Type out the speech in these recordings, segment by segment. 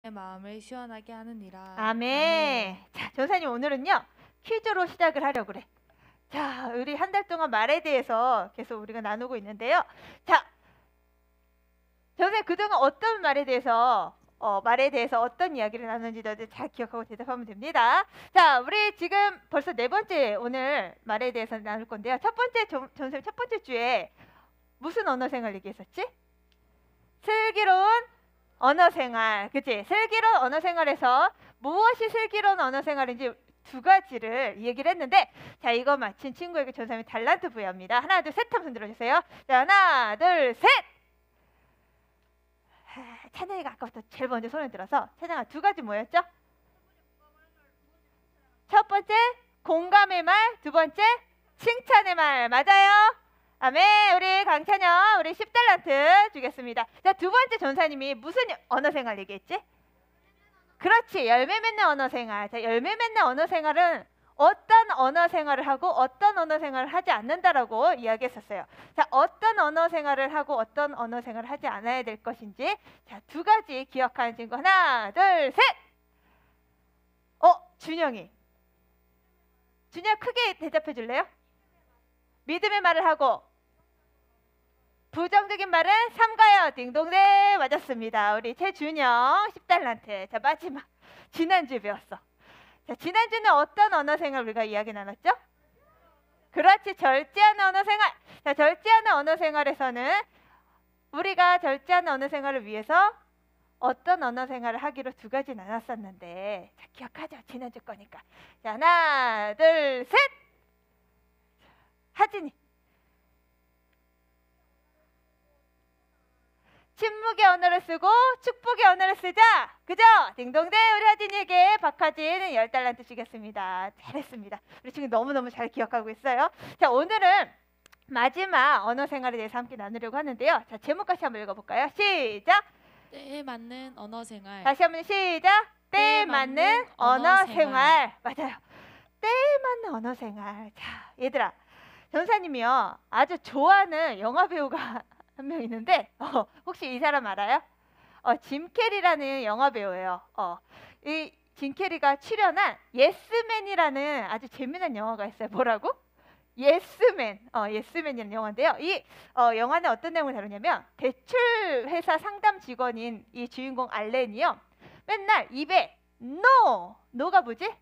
내 마음을 시원하게 하느니라. 아멘. 자, 전사님 오늘은요 퀴즈로 시작을 하려고 그래. 자, 우리 한 달 동안 말에 대해서 계속 우리가 나누고 있는데요. 자, 전사님 그동안 어떤 말에 대해서 어떤 이야기를 나누는지 너희들 잘 기억하고 대답하면 됩니다. 자, 우리 지금 벌써 네 번째 오늘 말에 대해서 나눌 건데요. 첫 번째 전사님 첫 번째 주에 무슨 언어 생활 얘기했었지? 슬기로운 언어 생활, 그치? 슬기로운 언어 생활에서 무엇이 슬기로운 언어 생활인지 두 가지를 얘기를 했는데, 자, 이거 마친 친구에게 전사님이 달란트 부여합니다. 하나, 둘, 셋 하면 손 들어주세요. 자, 하나, 둘, 셋! 찬양이가 아까부터 제일 먼저 손을 들어서, 찬양아 두 가지 뭐였죠? 첫 번째, 공감의 말, 두 번째, 칭찬의 말. 맞아요? 아멘. 우리 강찬영 우리 10달란트 주겠습니다. 자, 두 번째 전사님이 무슨 언어 생활 얘기했지? 그렇지, 열매 맺는 언어 생활. 자, 열매 맺는 언어 생활은 어떤 언어 생활을 하고 어떤 언어 생활을 하지 않는다라고 이야기했었어요. 자, 어떤 언어 생활을 하고 어떤 언어 생활을 하지 않아야 될 것인지, 자, 두 가지 기억하는 친구. 하나, 둘, 셋. 준영이 크게 대답해 줄래요? 믿음의 말을 하고 부정적인 말은 삼가요. 딩동대. 맞았습니다. 우리 최준영 10달란트. 자, 마지막 지난주에 배웠어. 자, 지난주는 어떤 언어 생활 우리가 이야기 나눴죠? 그렇지, 절제하는 언어 생활. 자, 절제하는 언어 생활에서는 우리가 절제하는 언어 생활을 위해서 어떤 언어 생활을 하기로 두 가지 나눴었는데, 자, 기억하죠? 지난주 거니까. 자, 하나, 둘, 셋. 하진이. 침묵의 언어를 쓰고 축복의 언어를 쓰자. 그죠? 딩동대. 우리 하진이에게 박하진 10달란트 주겠습니다. 잘했습니다. 우리 지금 너무너무 잘 기억하고 있어요. 자, 오늘은 마지막 언어 생활에 대해서 함께 나누려고 하는데요. 자, 제목까지 한번 읽어볼까요? 시작. 때에 맞는 언어 생활. 다시 한번 시작. 때에 맞는 언어 생활. 맞아요. 때에 맞는 언어 생활. 자, 얘들아, 전사님이요 아주 좋아하는 영화 배우가 한 명 있는데, 혹시 이 사람 알아요? 짐 캐리라는 영화 배우예요. 이 짐 캐리가 출연한 예스맨이라는 아주 재미난 영화가 있어요. 뭐라고? 예스맨. 예스맨이라는 영화인데요. 이 영화는 어떤 내용을 다루냐면, 대출 회사 상담 직원인 이 주인공 알렌이요, 맨날 입에 노가 뭐지?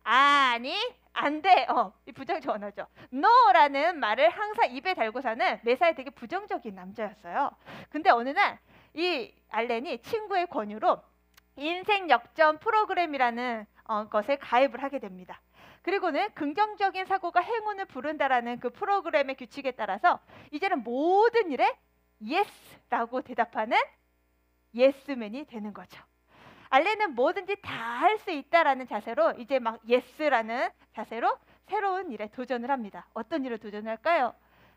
아니, 안 돼. 이 부정적 언어죠. no라는 말을 항상 입에 달고 사는 매사에 되게 부정적인 남자였어요. 근데 어느 날 이 알렌이 친구의 권유로 인생 역전 프로그램이라는 것에 가입을 하게 됩니다. 그리고는 긍정적인 사고가 행운을 부른다라는 그 프로그램의 규칙에 따라서 이제는 모든 일에 yes라고 대답하는 예스맨이 되는 거죠. 알렌은 뭐든지 다 할 수 있다라는 자세로 이제 막 예스라는 자세로 새로운 일에 도전을 합니다. 어떤 일을 도전할까요?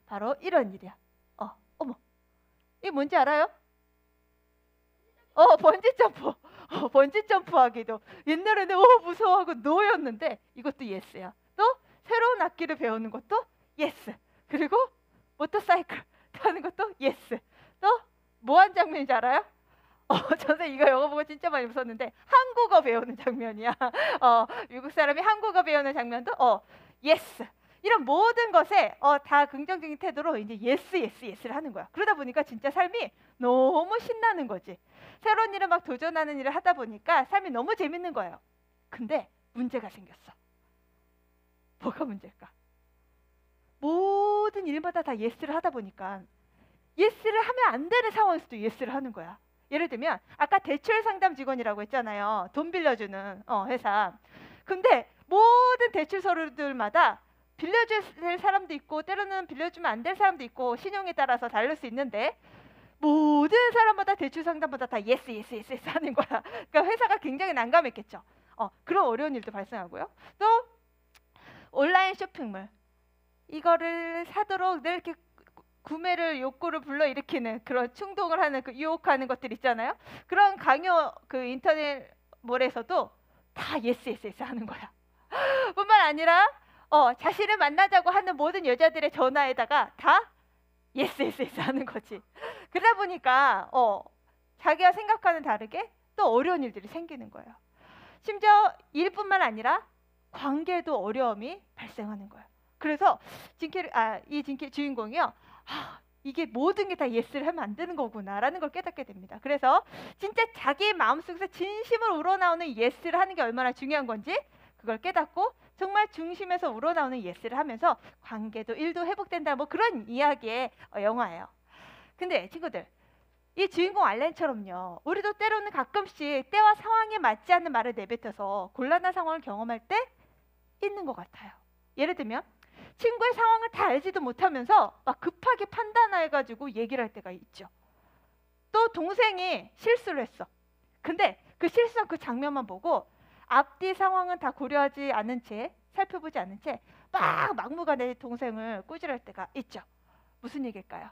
바로 이런 일이야. 어머, 이게 뭔지 알아요? 번지 점프. 번지 점프 하기도 옛날에는 무서워하고 노였는데 이것도 예스야. 또 새로운 악기를 배우는 것도 예스. 그리고 모터사이클 타는 것도 예스. 또 뭐 한 장면인지 알아요? 저는 이거 영어 보고 진짜 많이 웃었는데, 한국어 배우는 장면이야. 미국 사람이 한국어 배우는 장면도 예스. 이런 모든 것에 다 긍정적인 태도로 이제 예스를 하는 거야. 그러다 보니까 진짜 삶이 너무 신나는 거지. 새로운 일을 막 도전하는 일을 하다 보니까 삶이 너무 재밌는 거예요. 근데 문제가 생겼어. 뭐가 문제일까? 모든 일마다 다 예스를 하다 보니까 예스를 하면 안 되는 상황에서도 예스를 하는 거야. 예를 들면 아까 대출 상담 직원이라고 했잖아요. 돈 빌려주는 회사. 근데 모든 대출 서류들마다 빌려줄 사람도 있고 때로는 빌려주면 안 될 사람도 있고 신용에 따라서 다를 수 있는데, 모든 사람마다 대출 상담마다 다 예스 하는 거야. 그러니까 회사가 굉장히 난감했겠죠. 그런 어려운 일도 발생하고요. 또 온라인 쇼핑몰, 이거를 사도록 늘 이렇게 구매를 욕구를 불러일으키는 그런 충동을 하는 그 유혹하는 것들 있잖아요. 그런 강요 그 인터넷몰에서도 다 예스 하는 거야. 뿐만 아니라 자신을 만나자고 하는 모든 여자들의 전화에다가 다 예스 하는 거지. 그러다 보니까 자기가 생각하는 다르게 또 어려운 일들이 생기는 거예요. 심지어 일뿐만 아니라 관계도 어려움이 발생하는 거예요. 그래서 이 주인공이요. 이게 모든 게 다 예스를 하면 안 되는 거구나라는 걸 깨닫게 됩니다. 그래서 진짜 자기 마음속에서 진심으로 우러나오는 예스를 하는 게 얼마나 중요한 건지 그걸 깨닫고 정말 중심에서 우러나오는 예스를 하면서 관계도 일도 회복된다, 뭐 그런 이야기의 영화예요. 근데 친구들, 이 주인공 알렌처럼요, 우리도 때로는 가끔씩 때와 상황에 맞지 않는 말을 내뱉어서 곤란한 상황을 경험할 때 있는 것 같아요. 예를 들면 친구의 상황을 다 알지도 못하면서 막 급하게 판단해가지고 얘기를 할 때가 있죠. 또 동생이 실수를 했어. 근데 그 실수한 그 장면만 보고 앞뒤 상황은 다 고려하지 않은 채, 살펴보지 않은 채 막 막무가내 동생을 꾸짖을 때가 있죠. 무슨 얘기일까요?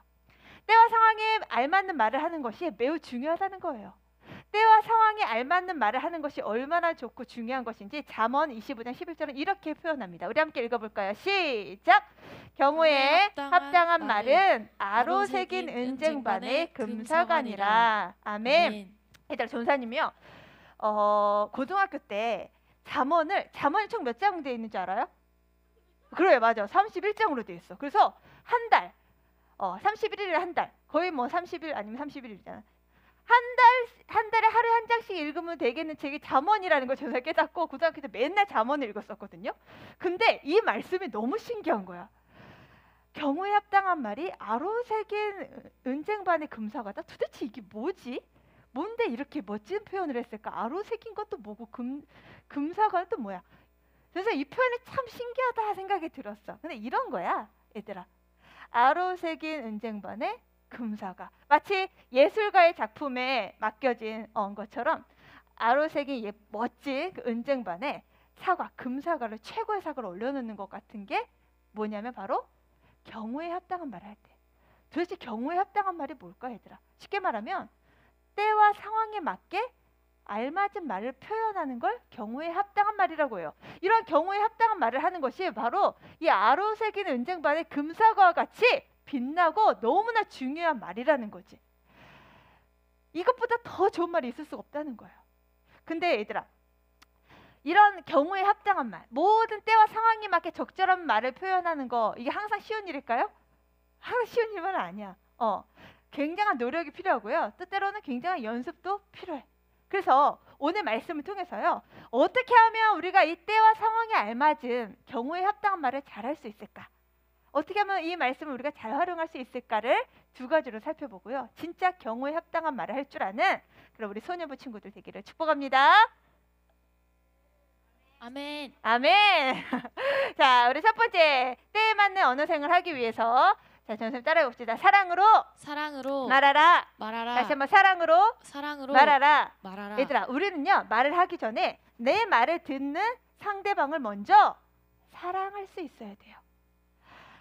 때와 상황에 알맞는 말을 하는 것이 매우 중요하다는 거예요. 때와 상황에 알맞는 말을 하는 것이 얼마나 좋고 중요한 것인지 잠언 25장 11절은 이렇게 표현합니다. 우리 함께 읽어볼까요? 시작! 경우에 합당한 말은 아로 새긴 은쟁반의 금사관이라. 아멘. 얘들아, 전사님이요, 고등학교 때 잠언이 총 몇 장 되어 있는 줄 알아요? 그래요, 맞아. 31장으로 되어 있어. 그래서 한 달, 31일에 한 달, 거의 뭐 30일 아니면 31일이잖아. 한 달에 하루에 한 장씩 읽으면 되겠는 책이 잠언이라는 걸 제가 깨닫고 고등학교 때 맨날 잠언을 읽었었거든요. 근데 이 말씀이 너무 신기한 거야. 경우에 합당한 말이 아로 새긴 은쟁반의 금사과다. 도대체 이게 뭐지? 뭔데 이렇게 멋진 표현을 했을까? 아로 새긴 것도 뭐고 금사과는 또 뭐야? 그래서 이 표현이 참 신기하다 생각이 들었어. 근데 이런 거야, 얘들아. 아로 새긴 은쟁반의 금사과. 마치 예술가의 작품에 맡겨진 것처럼 아로 새긴 멋진 그 은쟁반에 금사과를, 최고의 사과를 올려놓는 것 같은 게 뭐냐면 바로 경우에 합당한 말을 할 때. 도대체 경우에 합당한 말이 뭘까, 얘들아? 쉽게 말하면 때와 상황에 맞게 알맞은 말을 표현하는 걸 경우에 합당한 말이라고 해요. 이런 경우에 합당한 말을 하는 것이 바로 이 아로 새긴 은쟁반의 금사과와 같이 빛나고 너무나 중요한 말이라는 거지. 이것보다 더 좋은 말이 있을 수가 없다는 거예요. 근데 얘들아, 이런 경우에 합당한 말, 모든 때와 상황에 맞게 적절한 말을 표현하는 거, 이게 항상 쉬운 일일까요? 항상 쉬운 일은 아니야. 굉장한 노력이 필요하고요. 때로는 굉장한 연습도 필요해. 그래서 오늘 말씀을 통해서요, 어떻게 하면 우리가 이 때와 상황에 알맞은 경우에 합당한 말을 잘할 수 있을까? 어떻게 하면 이 말씀을 우리가 잘 활용할 수 있을까를 두 가지로 살펴보고요, 진짜 경우에 합당한 말을 할 줄 아는 그럼 우리 소녀부 친구들 되기를 축복합니다. 아멘. 아멘. 자, 우리 첫 번째, 때에 맞는 언어생활을 하기 위해서, 자, 선생님 따라해 봅시다. 사랑으로 말하라. 다시 한번 사랑으로 말하라. 얘들아, 우리는요, 말을 하기 전에 내 말을 듣는 상대방을 먼저 사랑할 수 있어야 돼요.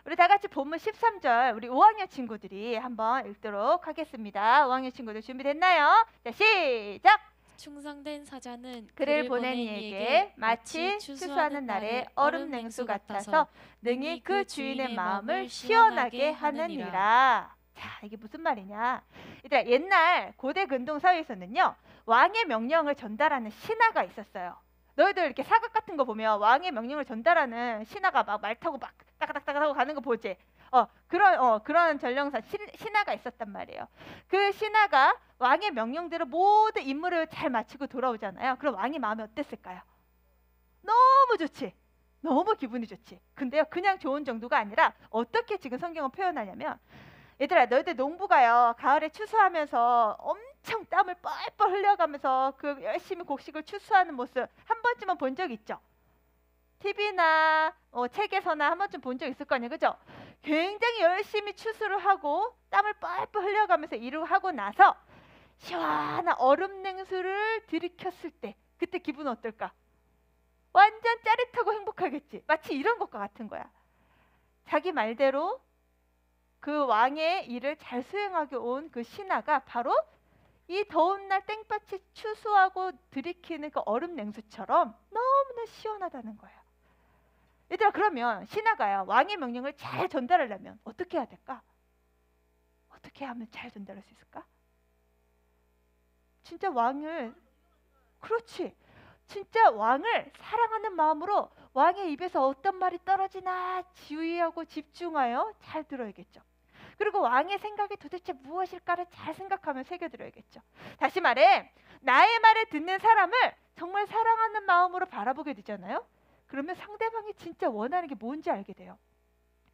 우리 다 같이 본문 13절 우리 5학년 친구들이 한번 읽도록 하겠습니다. 5학년 친구들 준비됐나요? 자, 시작! 충성된 사자는 그를 보낸 이에게 마치 추수하는 날의 얼음 냉수 같아서 능히 그 주인의 마음을 시원하게 하느니라. 자, 이게 무슨 말이냐? 일단 옛날 고대 근동 사회에서는요, 왕의 명령을 전달하는 신하가 있었어요. 너희들 이렇게 사극 같은 거 보면 왕의 명령을 전달하는 신하가 막 말 타고 막 따가닥따가 하고 가는 거 보지? 그런 전령사 신하가 있었단 말이에요. 그 신하가 왕의 명령대로 모든 임무를 잘 마치고 돌아오잖아요. 그럼 왕의 마음이 어땠을까요? 너무 좋지. 너무 기분이 좋지. 근데요, 그냥 좋은 정도가 아니라 어떻게 지금 성경은 표현하냐면, 얘들아, 너희들 농부가요, 가을에 추수하면서 엄청 땀을 뻘뻘 흘려가면서 그 열심히 곡식을 추수하는 모습 한 번쯤은 본 적 있죠? TV나 책에서나 한 번쯤 본 적 있을 거 아니에요, 그죠? 굉장히 열심히 추수를 하고 땀을 뻘뻘 흘려가면서 일을 하고 나서 시원한 얼음 냉수를 들이켰을 때 그때 기분은 어떨까? 완전 짜릿하고 행복하겠지. 마치 이런 것과 같은 거야. 자기 말대로 그 왕의 일을 잘 수행하게 온 그 신하가 바로 이 더운 날 땡볕이 추수하고 들이키는 그 얼음 냉수처럼 너무나 시원하다는 거예요. 얘들아, 그러면 신하가요, 왕의 명령을 잘 전달하려면 어떻게 해야 될까? 어떻게 하면 잘 전달할 수 있을까? 진짜 왕을 그렇지. 진짜 왕을 사랑하는 마음으로 왕의 입에서 어떤 말이 떨어지나 주의하고 집중하여 잘 들어야겠죠. 그리고 왕의 생각이 도대체 무엇일까를 잘 생각하며 새겨들어야겠죠. 다시 말해 나의 말을 듣는 사람을 정말 사랑하는 마음으로 바라보게 되잖아요. 그러면 상대방이 진짜 원하는 게 뭔지 알게 돼요.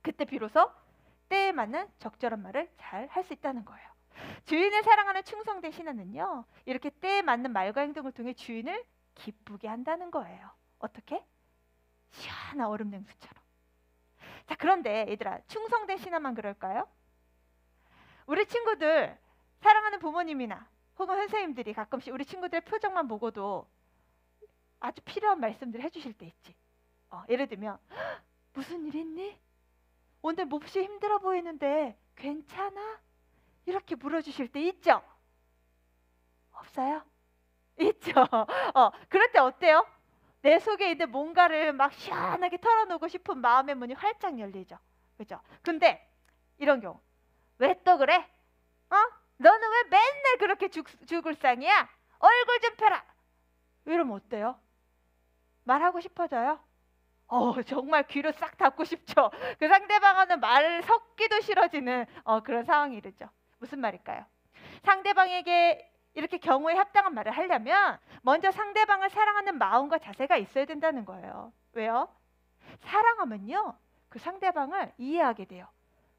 그때 비로소 때에 맞는 적절한 말을 잘 할 수 있다는 거예요. 주인을 사랑하는 충성된 신하는요, 이렇게 때에 맞는 말과 행동을 통해 주인을 기쁘게 한다는 거예요. 어떻게? 시원한 얼음 냉수처럼. 자, 그런데 얘들아, 충성된 신하만 그럴까요? 우리 친구들, 사랑하는 부모님이나 혹은 선생님들이 가끔씩 우리 친구들의 표정만 보고도 아주 필요한 말씀들을 해주실 때 있지. 예를 들면 무슨 일 있니? 오늘 몹시 힘들어 보이는데 괜찮아? 이렇게 물어주실 때 있죠? 없어요? 있죠. 그럴 때 어때요? 내 속에 있는 뭔가를 막 시원하게 털어놓고 싶은 마음의 문이 활짝 열리죠. 그죠? 근데 이런 경우, 왜 또 그래? 너는 왜 맨날 그렇게 죽을 상이야? 얼굴 좀 펴라. 이러면 어때요? 말하고 싶어져요? 정말 귀로 싹 닫고 싶죠. 그 상대방하고는 말 섞기도 싫어지는 그런 상황이 이르죠. 무슨 말일까요? 상대방에게 이렇게 경우에 합당한 말을 하려면 먼저 상대방을 사랑하는 마음과 자세가 있어야 된다는 거예요. 왜요? 사랑하면요, 그 상대방을 이해하게 돼요.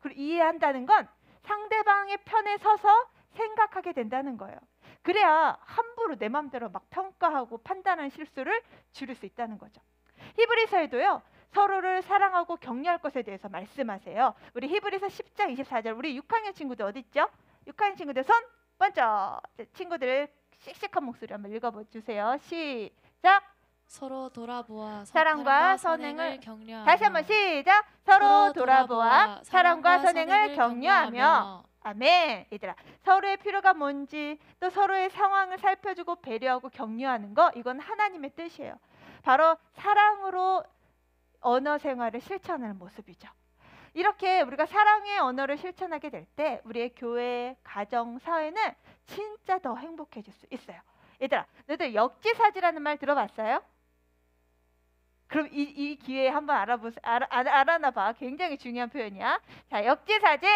그리고 이해한다는 건 상대방의 편에 서서 생각하게 된다는 거예요. 그래야 함부로 내 마음대로 막 평가하고 판단하는 실수를 줄일 수 있다는 거죠. 히브리서에도요, 서로를 사랑하고 격려할 것에 대해서 말씀하세요. 우리 히브리서 10장 24절, 우리 6학년 친구들 어디 있죠? 6학년 친구들 손 번쩍. 친구들 씩씩한 목소리 한번 읽어주세요. 시작. 서로 돌아보아 사랑과 선행을 격려하며. 다시 한번 시작. 서로 돌아보아 사랑과 선행을 격려하며. 아멘. 얘들아, 서로의 필요가 뭔지 또 서로의 상황을 살펴주고 배려하고 격려하는 거, 이건 하나님의 뜻이에요. 바로 사랑으로 언어 생활을 실천하는 모습이죠. 이렇게 우리가 사랑의 언어를 실천하게 될 때 우리의 교회, 가정, 사회는 진짜 더 행복해질 수 있어요. 얘들아, 너희들 역지사지라는 말 들어봤어요? 그럼 이 기회에 한번 알아놔봐. 굉장히 중요한 표현이야. 자, 역지사지.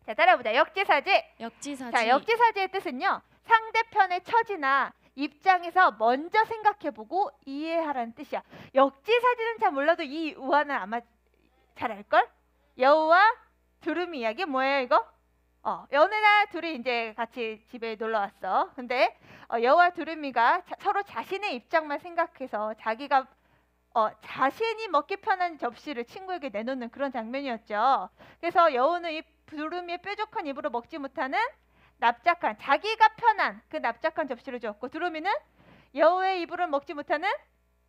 자, 따라해보자. 역지사지. 역지사지. 자, 역지사지의 뜻은요, 상대편의 처지나 입장에서 먼저 생각해보고 이해하라는 뜻이야. 역지사지는 잘 몰라도 이 우화는 아마 잘 알걸? 여우와 두루미 이야기 뭐예요 이거? 어느 날 둘이 이제 같이 집에 놀러 왔어. 근데 여우와 두루미가 서로 자신의 입장만 생각해서 자기가 자신이 먹기 편한 접시를 친구에게 내놓는 그런 장면이었죠. 그래서 여우는 이 두루미의 뾰족한 입으로 먹지 못하는 납작한, 자기가 편한 그 납작한 접시를 주었고, 두루미는 여우의 입으로 먹지 못하는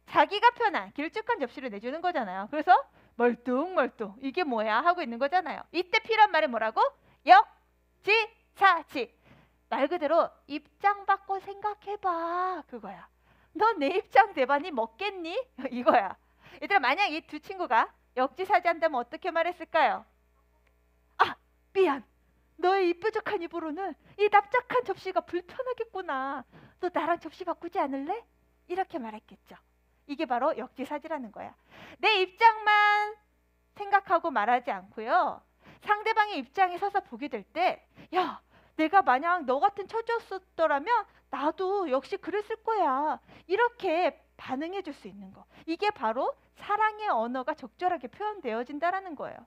자기가 편한 길쭉한 접시를 내주는 거잖아요. 그래서 멀뚱멀뚱 이게 뭐야 하고 있는 거잖아요. 이때 필요한 말이 뭐라고? 역지사지. 말 그대로 입장 바꿔 생각해봐, 그거야. 너 내 입장 대반이 먹겠니? 이거야. 얘들아, 만약 이 두 친구가 역지사지 한다면 어떻게 말했을까요? 미안, 너의 이 뾰족한 입으로는 이 납작한 접시가 불편하겠구나. 너 나랑 접시 바꾸지 않을래? 이렇게 말했겠죠. 이게 바로 역지사지라는 거야. 내 입장만 생각하고 말하지 않고요, 상대방의 입장에 서서 보게 될 때, 야, 내가 만약 너 같은 처지였더라면 나도 역시 그랬을 거야, 이렇게 반응해 줄 수 있는 거. 이게 바로 사랑의 언어가 적절하게 표현되어진다라는 거예요.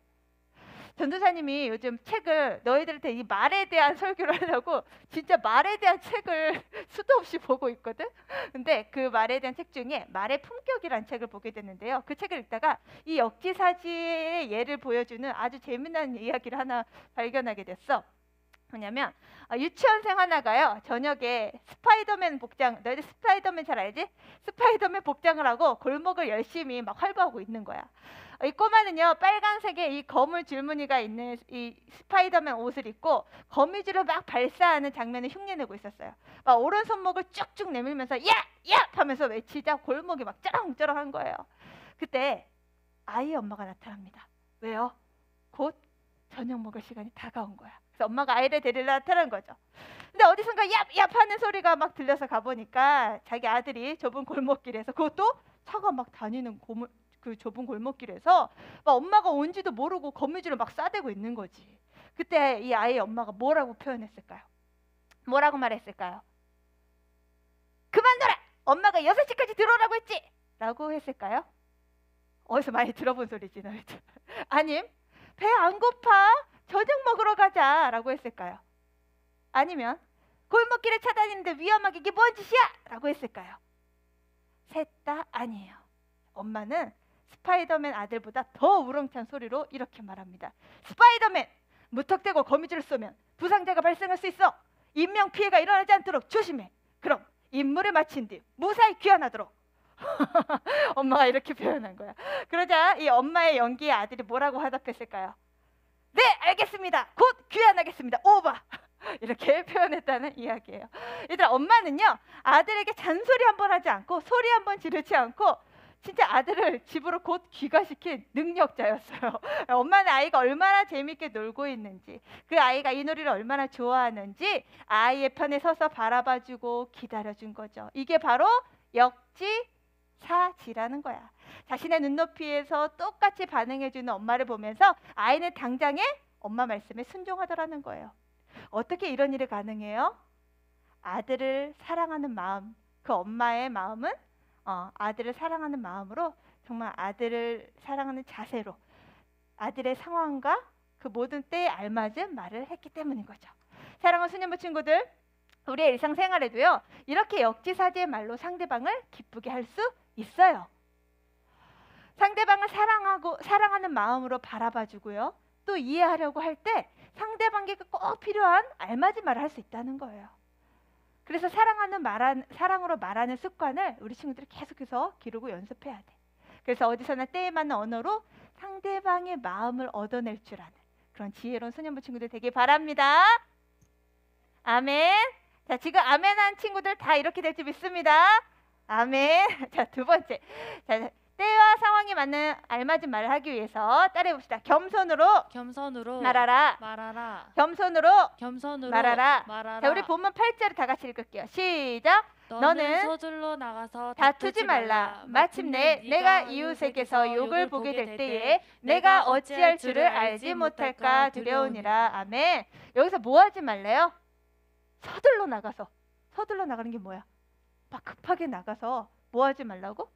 전도사님이 요즘 책을 너희들한테 이 말에 대한 설교를 하려고 진짜 말에 대한 책을 수도 없이 보고 있거든. 근데 그 말에 대한 책 중에 말의 품격이라는 책을 보게 됐는데요. 그 책을 읽다가 이 역지사지의 예를 보여주는 아주 재미난 이야기를 하나 발견하게 됐어. 뭐냐면 유치원생 하나가요, 저녁에 스파이더맨 복장, 너희들 스파이더맨 잘 알지? 스파이더맨 복장을 하고 골목을 열심히 막 활보하고 있는 거야. 이 꼬마는요, 빨간색의 이 거물 줄무늬가 있는 이 스파이더맨 옷을 입고 거미줄을 막 발사하는 장면을 흉내내고 있었어요. 막 오른손목을 쭉쭉 내밀면서 야! 야! 하면서 외치자 골목이 막 쩌렁쩌렁한 거예요. 그때 아이의 엄마가 나타납니다. 왜요? 곧 저녁 먹을 시간이 다가온 거야. 그래서 엄마가 아이를 데리러 나타난 거죠. 근데 어디선가 얍얍 하는 소리가 막 들려서 가보니까 자기 아들이 좁은 골목길에서, 그것도 차가 막 다니는 그 좁은 골목길에서 막 엄마가 온지도 모르고 거미줄을 막 싸대고 있는 거지. 그때 이 아이의 엄마가 뭐라고 표현했을까요? 뭐라고 말했을까요? 그만둬라! 엄마가 6시까지 들어오라고 했지! 라고 했을까요? 어디서 많이 들어본 소리지 너희들. 아님 배 안 고파? 저녁 먹으러 가자 라고 했을까요? 아니면 골목길에 차다니는데 위험하게 이게 뭔 짓이야? 라고 했을까요? 셋 다 아니에요. 엄마는 스파이더맨 아들보다 더 우렁찬 소리로 이렇게 말합니다. 스파이더맨! 무턱대고 거미줄을 쏘면 부상자가 발생할 수 있어. 인명피해가 일어나지 않도록 조심해. 그럼 임무를 마친 뒤 무사히 귀환하도록. 엄마가 이렇게 표현한 거야. 그러자 이 엄마의 연기에 아들이 뭐라고 화답했을까요? 네, 알겠습니다. 곧 귀환하겠습니다. 오버. 이렇게 표현했다는 이야기예요. 얘들아, 엄마는요 아들에게 잔소리 한번 하지 않고 소리 한번 지르지 않고 진짜 아들을 집으로 곧 귀가시킨 능력자였어요. 엄마는 아이가 얼마나 재밌게 놀고 있는지, 그 아이가 이 놀이를 얼마나 좋아하는지 아이의 편에 서서 바라봐주고 기다려준 거죠. 이게 바로 역지사지라는 거야. 자신의 눈높이에서 똑같이 반응해주는 엄마를 보면서 아이는 당장에 엄마 말씀에 순종하더라는 거예요. 어떻게 이런 일이 가능해요? 아들을 사랑하는 마음, 그 엄마의 마음은 아들을 사랑하는 마음으로, 정말 아들을 사랑하는 자세로 아들의 상황과 그 모든 때에 알맞은 말을 했기 때문인 거죠. 사랑하는 수녀부 친구들, 우리의 일상생활에도요 이렇게 역지사지의 말로 상대방을 기쁘게 할 수 있어요. 상대방을 사랑하는 마음으로 바라봐주고요, 또 이해하려고 할 때 상대방에게 꼭 필요한 알맞은 말을 할 수 있다는 거예요. 그래서 사랑으로 말하는 습관을 우리 친구들이 계속해서 기르고 연습해야 돼. 그래서 어디서나 때에 맞는 언어로 상대방의 마음을 얻어낼 줄 아는 그런 지혜로운 소년부 친구들 되길 바랍니다. 아멘. 자, 지금 아멘한 친구들 다 이렇게 될 줄 믿습니다. 아멘. 자, 두 번째. 자, 때와 상황에 맞는 알맞은 말을 하기 위해서 따라해 봅시다. 겸손으로 말하라. 겸손으로 말하라. 자, 우리 본문 8절을 다 같이 읽을게요. 시작. 너는 서둘러 나가서 다투지 말라. 마침내 내가 이웃에게서 욕을 보게 될 때에 내가 어찌할 줄을 알지 못할까 두려우니라. 아멘. 여기서 뭐 하지 말래요? 서둘러 나가는 게 뭐야? 막 급하게 나가서 뭐 하지 말라고?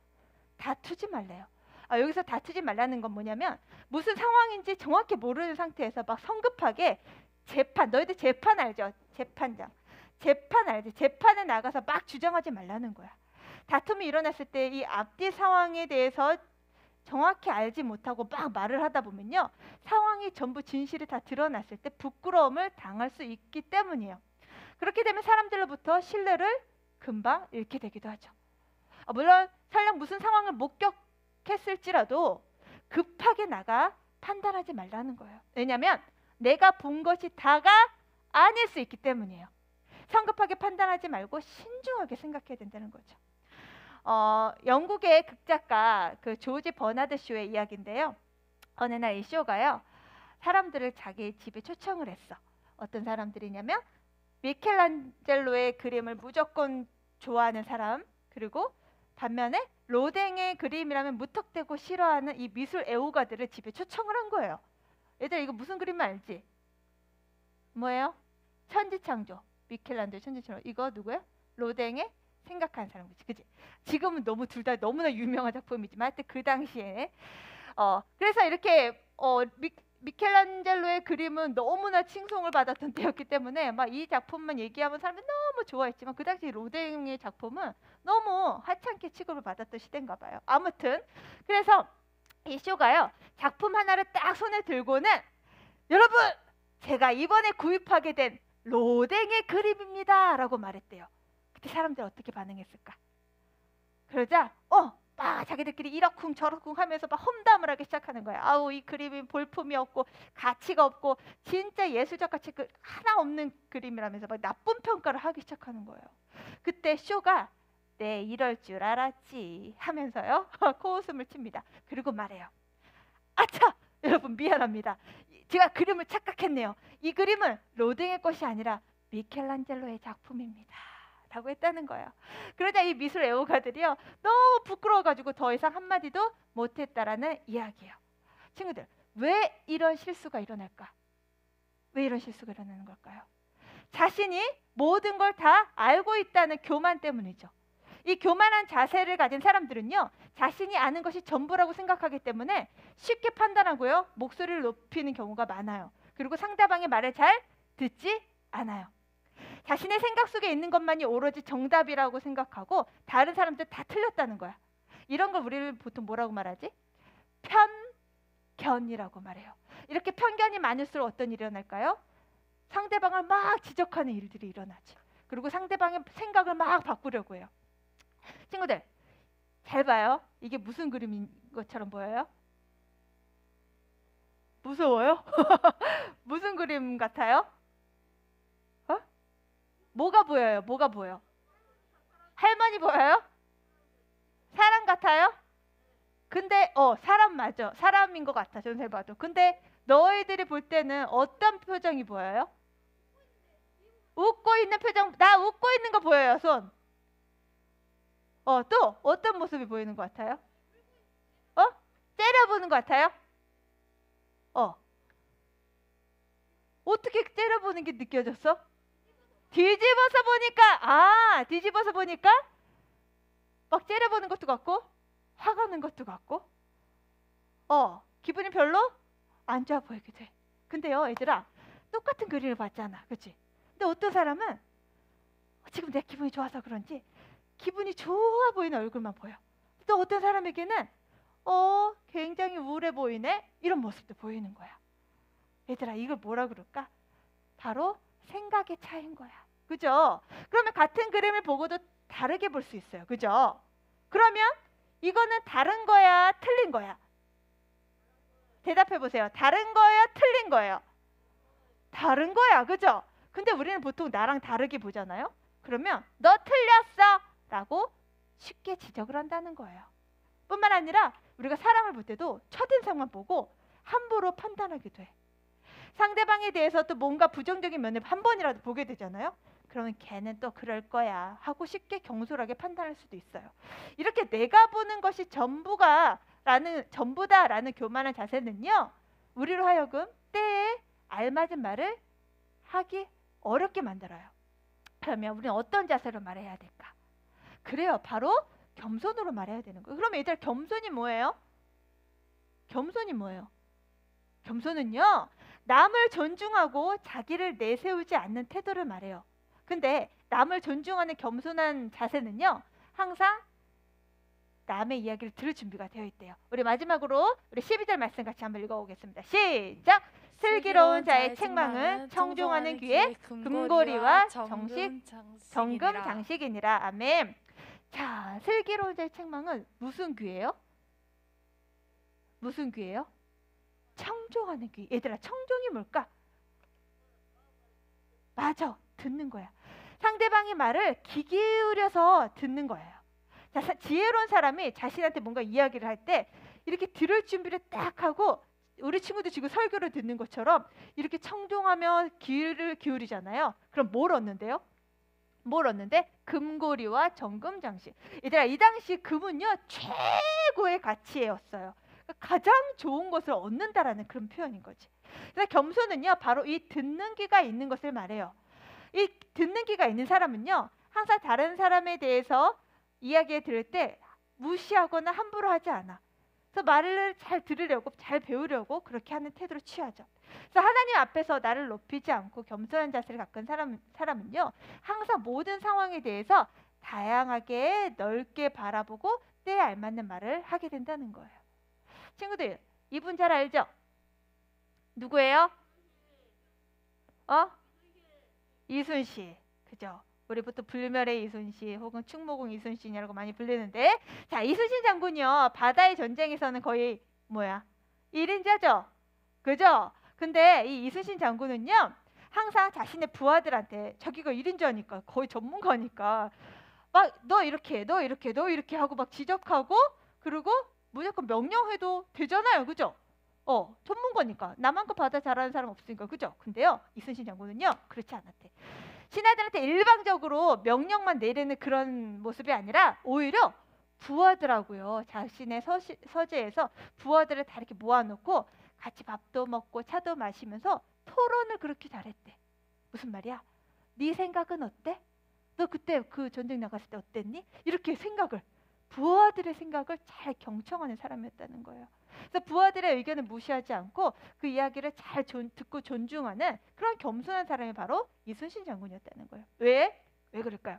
다투지 말래요. 여기서 다투지 말라는 건 뭐냐면 무슨 상황인지 정확히 모르는 상태에서 막 성급하게 너희들 재판 알죠? 재판 알지? 재판에 나가서 막 주장하지 말라는 거야. 다툼이 일어났을 때 이 앞뒤 상황에 대해서 정확히 알지 못하고 막 말을 하다 보면요, 상황이 전부 진실이 다 드러났을 때 부끄러움을 당할 수 있기 때문이에요. 그렇게 되면 사람들로부터 신뢰를 금방 잃게 되기도 하죠. 물론 설령 무슨 상황을 목격했을지라도 급하게 나가 판단하지 말라는 거예요. 왜냐하면 내가 본 것이 다가 아닐 수 있기 때문이에요. 성급하게 판단하지 말고 신중하게 생각해야 된다는 거죠. 영국의 극작가 그 조지 버나드 쇼의 이야기인데요. 어느 날 이 쇼가요, 사람들을 자기 집에 초청을 했어. 어떤 사람들이냐면 미켈란젤로의 그림을 무조건 좋아하는 사람, 그리고 반면에 로댕의 그림이라면 무턱대고 싫어하는 이 미술 애호가들을 집에 초청을 한 거예요. 얘들 이거 무슨 그림 알지? 뭐예요? 천지창조. 미켈란젤로 천지창조. 이거 누구예요? 로댕의 생각하는 사람, 그치? 지금은 둘 다 너무나 유명한 작품이지만 하여튼 그 당시에 그래서 이렇게 미켈란젤로의 그림은 너무나 칭송을 받았던 때였기 때문에 막 이 작품만 얘기하면 사람들이 너무 좋아했지만 그 당시 로댕의 작품은 너무 하찮게 취급을 받았던 시대인가 봐요. 아무튼 그래서 이 쇼가요, 작품 하나를 딱 손에 들고는 여러분, 제가 이번에 구입하게 된 로댕의 그림입니다 라고 말했대요. 그때 사람들이 어떻게 반응했을까? 그러자 막 자기들끼리 이러쿵 저러쿵 하면서 막 험담을 하기 시작하는 거야. 아우, 이 그림이 볼품이 없고 가치가 없고 진짜 예술적 가치 하나 없는 그림이라면서 막 나쁜 평가를 하기 시작하는 거예요. 그때 쇼가 네, 이럴 줄 알았지 하면서요 코웃음을 칩니다. 그리고 말해요. 아차, 여러분 미안합니다. 제가 그림을 착각했네요. 이 그림은 로댕의 것이 아니라 미켈란젤로의 작품입니다. 라고 했다는 거예요. 그러자 이 미술 애호가들이요 너무 부끄러워가지고 더 이상 한마디도 못했다라는 이야기예요. 친구들, 왜 이런 실수가 일어날까? 왜 이런 실수가 일어나는 걸까요? 자신이 모든 걸 다 알고 있다는 교만 때문이죠. 이 교만한 자세를 가진 사람들은요 자신이 아는 것이 전부라고 생각하기 때문에 쉽게 판단하고요 목소리를 높이는 경우가 많아요. 그리고 상대방의 말을 잘 듣지 않아요. 자신의 생각 속에 있는 것만이 오로지 정답이라고 생각하고 다른 사람들 다 틀렸다는 거야. 이런 걸 우리는 보통 뭐라고 말하지? 편견이라고 말해요. 이렇게 편견이 많을수록 어떤 일이 일어날까요? 상대방을 막 지적하는 일들이 일어나지. 그리고 상대방의 생각을 막 바꾸려고 해요. 친구들 잘 봐요. 이게 무슨 그림인 것처럼 보여요? 무서워요? 무슨 그림 같아요? 어? 뭐가 보여요? 뭐가 보여? 할머니 보여요? 사람 같아요? 근데 사람 맞아. 사람인 것 같아. 전세 봐도. 근데 너희들이 볼 때는 어떤 표정이 보여요? 웃고 있는 표정. 나 웃고 있는 거 보여요. 손. 또 어떤 모습이 보이는 것 같아요? 째려보는 것 같아요? 어떻게 째려보는 게 느껴졌어? 뒤집어서 보니까 막 째려보는 것도 같고 화가 난 것도 같고 기분이 별로 안 좋아 보이게 돼. 근데요 얘들아 똑같은 그림을 봤잖아, 그치? 근데 어떤 사람은 지금 내 기분이 좋아서 그런지 기분이 좋아 보이는 얼굴만 보여. 또 어떤 사람에게는 굉장히 우울해 보이네 이런 모습도 보이는 거야. 얘들아 이걸 뭐라 그럴까? 바로 생각의 차이인 거야. 그죠? 그러면 같은 그림을 보고도 다르게 볼 수 있어요. 그죠? 그러면 이거는 다른 거야 틀린 거야? 대답해 보세요. 다른 거야 틀린 거예요? 다른 거야. 그죠? 근데 우리는 보통 나랑 다르게 보잖아요. 그러면 너 틀렸어 라고 쉽게 지적을 한다는 거예요. 뿐만 아니라 우리가 사람을 볼 때도 첫인상만 보고 함부로 판단하게 돼. 상대방에 대해서 또 뭔가 부정적인 면을 한 번이라도 보게 되잖아요. 그러면 걔는 또 그럴 거야 하고 쉽게 경솔하게 판단할 수도 있어요. 이렇게 내가 보는 것이 전부다라는 교만한 자세는요 우리로 하여금 때에 알맞은 말을 하기 어렵게 만들어요. 그러면 우리는 어떤 자세로 말해야 될까? 그래요, 바로 겸손으로 말해야 되는 거예요. 그럼 얘들 겸손이 뭐예요? 겸손이 뭐예요? 겸손은요 남을 존중하고 자기를 내세우지 않는 태도를 말해요. 근데 남을 존중하는 겸손한 자세는요 항상 남의 이야기를 들을 준비가 되어 있대요. 우리 마지막으로 우리 12절 말씀 같이 한번 읽어보겠습니다. 시작! 슬기로운 자의 책망은 청종하는 귀에 금고리와 정금 장식이니라. 아멘. 자, 슬기로운 자의 책망은 무슨 귀예요? 무슨 귀예요? 청종하는 귀. 얘들아 청종이 뭘까? 맞아, 듣는 거야. 상대방의 말을 귀 기울여서 듣는 거예요. 자, 지혜로운 사람이 자신한테 뭔가 이야기를 할 때 이렇게 들을 준비를 딱 하고 우리 친구들 지금 설교를 듣는 것처럼 이렇게 청종하며 귀를 기울이잖아요. 그럼 뭘 얻는데요? 뭘 얻는데? 금고리와 정금 장식. 얘들아 이 당시 금은요 최고의 가치였어요. 가장 좋은 것을 얻는다라는 그런 표현인 거지. 그래서 겸손은요 바로 이 듣는 귀가 있는 것을 말해요. 이 듣는 귀가 있는 사람은요 항상 다른 사람에 대해서 이야기 들을 때 무시하거나 함부로 하지 않아. 그래서 말을 잘 들으려고 잘 배우려고 그렇게 하는 태도를 취하죠. 그래서 하나님 앞에서 나를 높이지 않고 겸손한 자세를 갖춘 사람은요 항상 모든 상황에 대해서 다양하게 넓게 바라보고 때에 알맞는 말을 하게 된다는 거예요. 친구들 이분 잘 알죠? 누구예요? 이순신. 그죠? 우리 보통 불멸의 이순신 혹은 충무공 이순신이라고 많이 불리는데, 자 이순신 장군이요 바다의 전쟁에서는 거의 1인자죠. 그죠? 근데 이 이순신 장군은요 항상 자신의 부하들한테 자기가 1인자니까 거의 전문가니까 막 너 이렇게 하고 막 지적하고 그리고 무조건 명령해도 되잖아요. 그죠? 전문가니까 나만큼 바다 잘하는 사람 없으니까, 그죠? 근데요, 이순신 장군은요 그렇지 않았대. 신하들한테 일방적으로 명령만 내리는 그런 모습이 아니라 오히려 부하들하고요, 자신의 서재에서 부하들을 다 이렇게 모아놓고 같이 밥도 먹고 차도 마시면서 토론을 그렇게 잘했대. 무슨 말이야? 네 생각은 어때? 너 그때 그 전쟁 나갔을 때 어땠니? 이렇게 부하들의 생각을 잘 경청하는 사람이었다는 거예요. 그래서 부하들의 의견을 무시하지 않고 그 이야기를 잘 듣고 존중하는 그런 겸손한 사람이 바로 이순신 장군이었다는 거예요. 왜 그럴까요?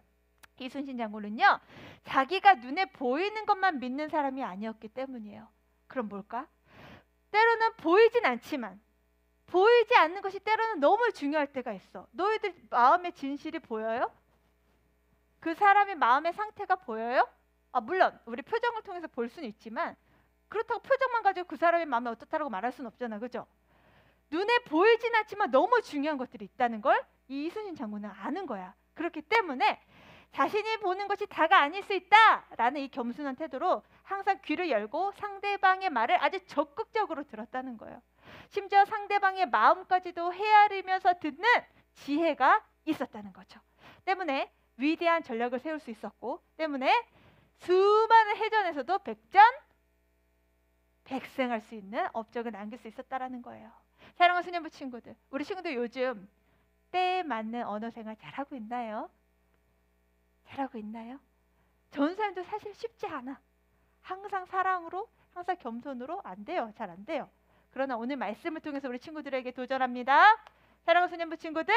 이순신 장군은요, 자기가 눈에 보이는 것만 믿는 사람이 아니었기 때문이에요. 그럼 뭘까? 때로는 보이진 않지만 보이지 않는 것이 때로는 너무 중요할 때가 있어. 너희들 마음의 진실이 보여요? 그 사람의 마음의 상태가 보여요? 물론 우리 표정을 통해서 볼 수는 있지만 그렇다고 표정만 가지고 그 사람의 마음이 어떻다라고 말할 수는 없잖아, 그죠? 눈에 보이진 않지만 너무 중요한 것들이 있다는 걸 이 이순신 장군은 아는 거야. 그렇기 때문에 자신이 보는 것이 다가 아닐 수 있다라는 이 겸손한 태도로 항상 귀를 열고 상대방의 말을 아주 적극적으로 들었다는 거예요. 심지어 상대방의 마음까지도 헤아리면서 듣는 지혜가 있었다는 거죠. 때문에 위대한 전략을 세울 수 있었고, 때문에 수많은 해전에서도 백전백승할 수 있는 업적을 남길 수 있었다라는 거예요. 사랑하는 수년부 친구들, 우리 친구들 요즘 때에 맞는 언어 생활 잘하고 있나요? 잘하고 있나요? 전사님도 사실 쉽지 않아. 항상 사랑으로, 항상 겸손으로 안 돼요. 잘 안 돼요. 그러나 오늘 말씀을 통해서 우리 친구들에게 도전합니다. 사랑하는 수년부 친구들,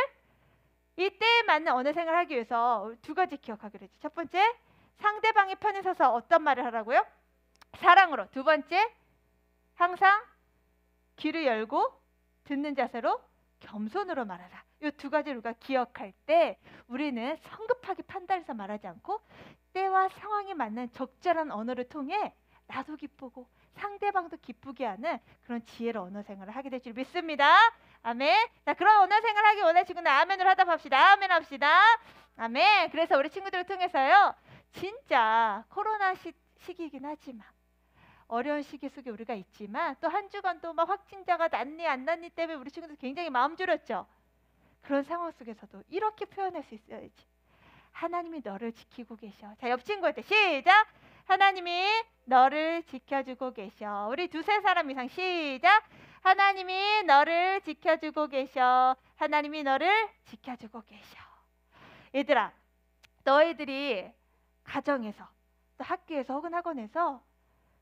이 때에 맞는 언어 생활을 하기 위해서 두 가지 기억하기로 했죠. 첫 번째, 상대방의 편에 서서 어떤 말을 하라고요? 사랑으로. 두 번째, 항상 귀를 열고 듣는 자세로 겸손으로 말하라. 이 두 가지를 우리가 기억할 때 우리는 성급하게 판단해서 말하지 않고 때와 상황에 맞는 적절한 언어를 통해 나도 기쁘고 상대방도 기쁘게 하는 그런 지혜로 언어 생활을 하게 될 줄 믿습니다. 아멘. 자, 그런 언어 생활을 하기 원하시구나. 아멘으로 하다 봅시다. 아멘 합시다. 아멘. 그래서 우리 친구들을 통해서요, 진짜 코로나 시기이긴 하지만 어려운 시기 속에 우리가 있지만 또 한 주간도 막 확진자가 났니 안 났니 때문에 우리 친구들 굉장히 마음 졸였죠. 그런 상황 속에서도 이렇게 표현할 수 있어야지. 하나님이 너를 지키고 계셔. 자, 옆 친구한테 시작. 하나님이 너를 지켜주고 계셔. 우리 두세 사람 이상 시작. 하나님이 너를 지켜주고 계셔. 하나님이 너를 지켜주고 계셔. 얘들아, 너희들이 가정에서 또 학교에서 혹은 학원에서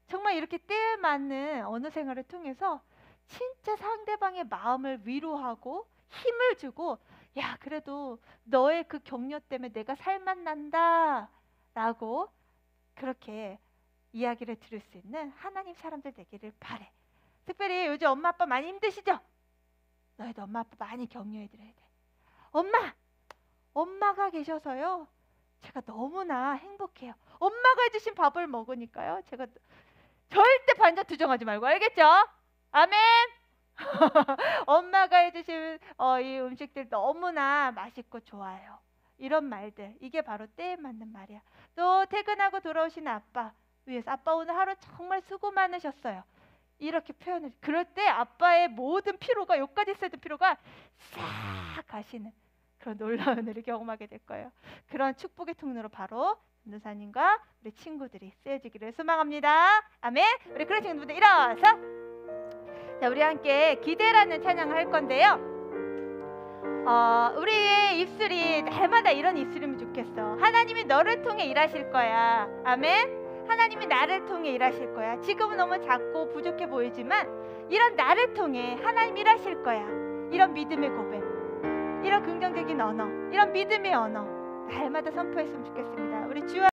정말 이렇게 때에 맞는 언어 생활을 통해서 진짜 상대방의 마음을 위로하고 힘을 주고, 야, 그래도 너의 그 격려 때문에 내가 살맛난다 라고 그렇게 이야기를 들을 수 있는 하나님 사람들 되기를 바래. 특별히 요즘 엄마 아빠 많이 힘드시죠? 너희도 엄마 아빠 많이 격려해 드려야 돼. 엄마가 계셔서요 제가 너무나 행복해요. 엄마가 해주신 밥을 먹으니까요 제가 절대 반찬 투정하지 말고, 알겠죠? 아멘. 엄마가 해주신 이 음식들 너무나 맛있고 좋아요. 이런 말들, 이게 바로 때에 맞는 말이야. 또 퇴근하고 돌아오신 아빠 위해서, 아빠 오늘 하루 정말 수고 많으셨어요. 이렇게 표현을, 그럴 때 아빠의 모든 피로가, 여기까지 있었던 피로가 싹 가시는 그런 놀라운 은혜를 경험하게 될 거예요. 그런 축복의 통로로 바로 전도사님과 우리 친구들이 쓰여지기를 소망합니다. 아멘. 우리 그런 친구들 일어서, 자, 우리 함께 기대라는 찬양을 할 건데요. 우리의 입술이 날마다 이런 입술이면 좋겠어. 하나님이 너를 통해 일하실 거야. 아멘. 하나님이 나를 통해 일하실 거야. 지금은 너무 작고 부족해 보이지만 이런 나를 통해 하나님 일하실 거야. 이런 믿음의 고백, 이런 긍정적인 언어, 이런 믿음의 언어 날마다 선포했으면 좋겠습니다. 우리 주